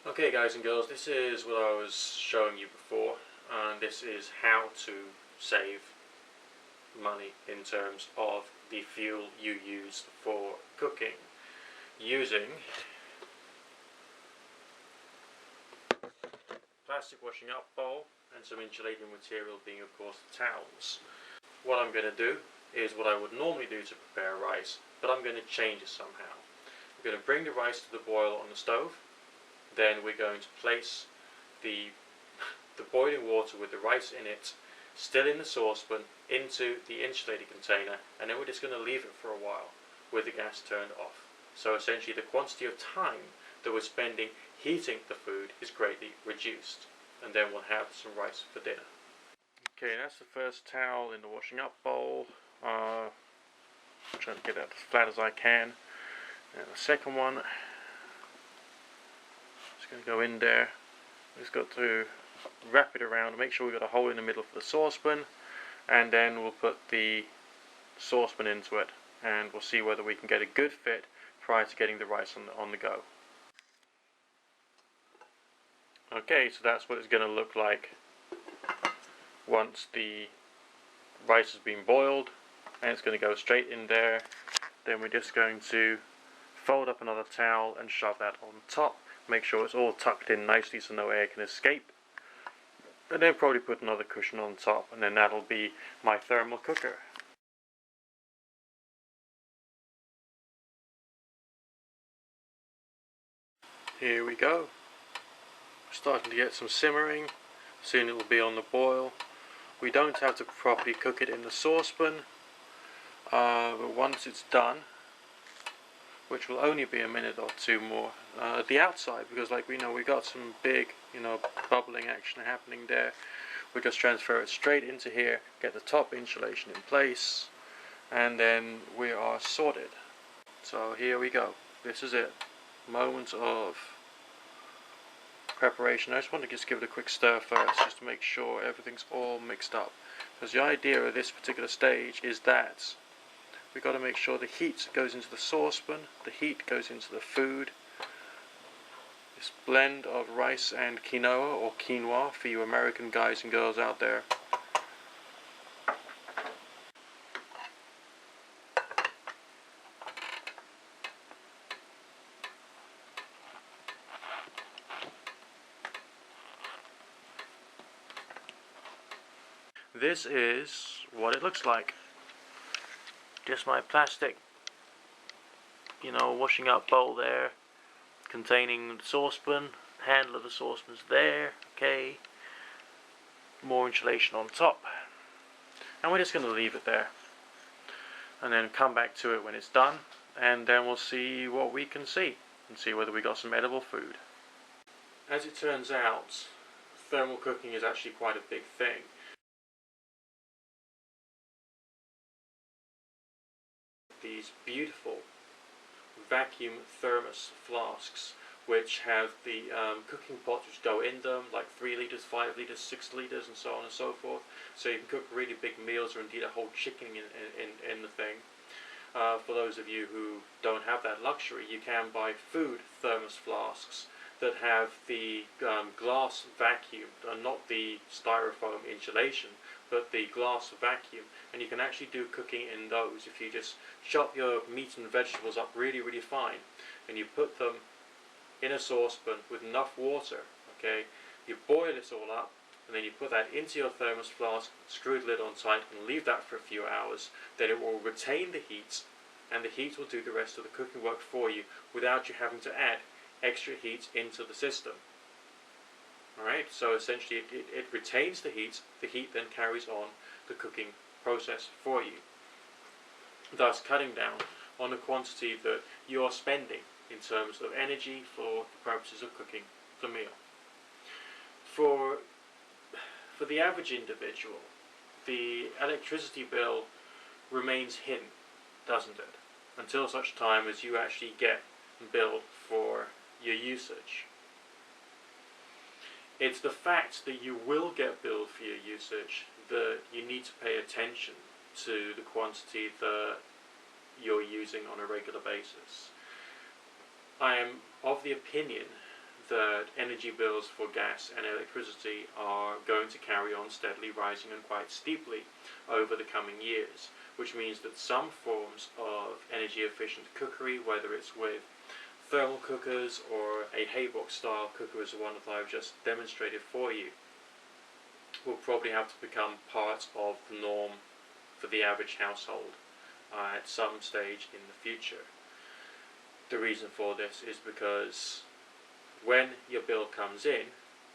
Okay guys and girls, this is what I was showing you before, and this is how to save money in terms of the fuel you use for cooking using plastic washing up bowl and some insulating material, being of course the towels. What I'm going to do is what I would normally do to prepare rice, but I'm going to change it somehow. I'm going to bring the rice to the boil on the stove. Then we're going to place the boiling water with the rice in it, still in the saucepan, into the insulated container, and then we're just going to leave it for a while with the gas turned off. So essentially the quantity of time that we're spending heating the food is greatly reduced, and then we'll have some rice for dinner. Okay, that's the first towel in the washing up bowl. I'm trying to get it as flat as I can. And the second one, going to go in there. We've just got to wrap it around and make sure we've got a hole in the middle for the saucepan, and then we'll put the saucepan into it and we'll see whether we can get a good fit prior to getting the rice on the go. Okay, so that's what it's going to look like once the rice has been boiled, and it's going to go straight in there. Then we're just going to fold up another towel and shove that on top. Make sure it's all tucked in nicely so no air can escape, and then probably put another cushion on top, and then that'll be my thermal cooker. Here we go, starting to get some simmering. Soon it will be on the boil. We don't have to properly cook it in the saucepan, but once it's done, which will only be a minute or two more at the outside, because like we know we got some big bubbling action happening there. We just transfer it straight into here, get the top insulation in place, and then we are sorted. So here we go, this is it, moment of preparation. I just want to give it a quick stir first, just to make sure everything's all mixed up, because the idea of this particular stage is that we've got to make sure the heat goes into the saucepan, the heat goes into the food. This blend of rice and quinoa, or quinoa for you American guys and girls out there. This is what it looks like. Just my plastic, washing up bowl there, containing the saucepan. Handle of the saucepan's there. Okay, more insulation on top, and we're just going to leave it there, and then come back to it when it's done, and then we'll see what we can see, and see whether we got some edible food. As it turns out, thermal cooking is actually quite a big thing. These beautiful vacuum thermos flasks, which have the cooking pots which go in them, like 3 litres, 5 litres, 6 litres, and so on and so forth. So you can cook really big meals, or indeed a whole chicken in the thing. For those of you who don't have that luxury, you can buy food thermos flasks that have the glass vacuum, not the styrofoam insulation, but the glass vacuum, and you can actually do cooking in those. If you just chop your meat and vegetables up really, really fine, and you put them in a saucepan with enough water, okay, you boil it all up, and then you put that into your thermos flask, screw the lid on tight, and leave that for a few hours. Then it will retain the heat, and the heat will do the rest of the cooking work for you without you having to add extra heat into the system. Alright, so essentially it retains the heat then carries on the cooking process for you, thus cutting down on the quantity that you are spending in terms of energy for the purposes of cooking the meal. For the average individual, the electricity bill remains hidden, doesn't it? Until such time as you actually get billed for your usage. It's the fact that you will get billed for your usage that you need to pay attention to the quantity that you're using on a regular basis. I am of the opinion that energy bills for gas and electricity are going to carry on steadily rising and quite steeply over the coming years, which means that some forms of energy efficient cookery, whether it's with thermal cookers or a haybox style cooker as the one that I've just demonstrated for you, will probably have to become part of the norm for the average household at some stage in the future. The reason for this is because when your bill comes in,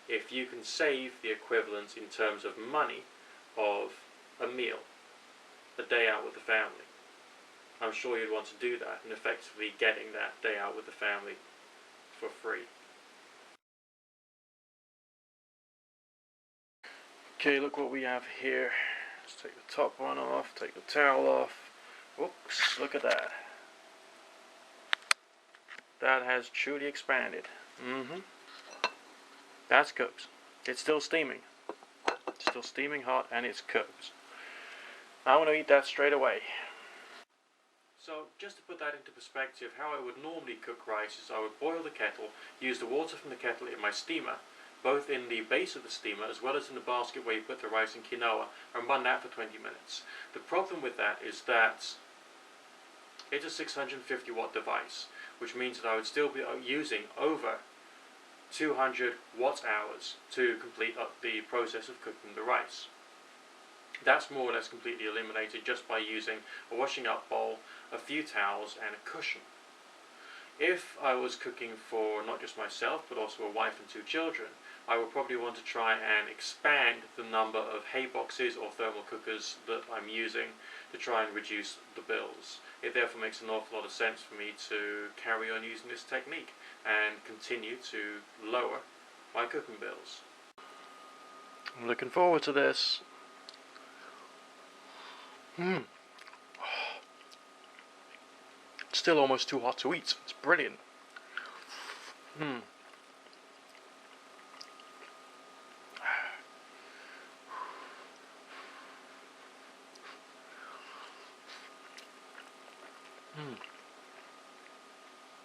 if you can save the equivalent in terms of money of a meal, a day out with the family, I'm sure you'd want to do that, and effectively getting that day out with the family for free. Okay, look what we have here. Let's take the top one off, take the towel off. Whoops, look at that. That has truly expanded. That's cooked. It's still steaming. It's still steaming hot and it's cooked. I want to eat that straight away. So, just to put that into perspective, how I would normally cook rice is I would boil the kettle, use the water from the kettle in my steamer, both in the base of the steamer as well as in the basket where you put the rice and quinoa, and run that for 20 minutes. The problem with that is that it's a 650 watt device, which means that I would still be using over 200 watt hours to complete up the process of cooking the rice. That's more or less completely eliminated just by using a washing up bowl, a few towels and a cushion. If I was cooking for not just myself but also a wife and 2 children, I would probably want to try and expand the number of hay boxes or thermal cookers that I'm using to try and reduce the bills. It therefore makes an awful lot of sense for me to carry on using this technique and continue to lower my cooking bills. I'm looking forward to this. It's still almost too hot to eat. It's brilliant.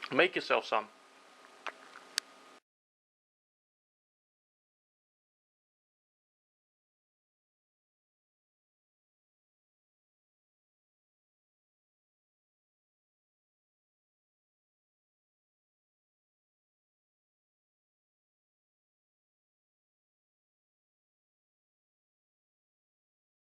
Make yourself some.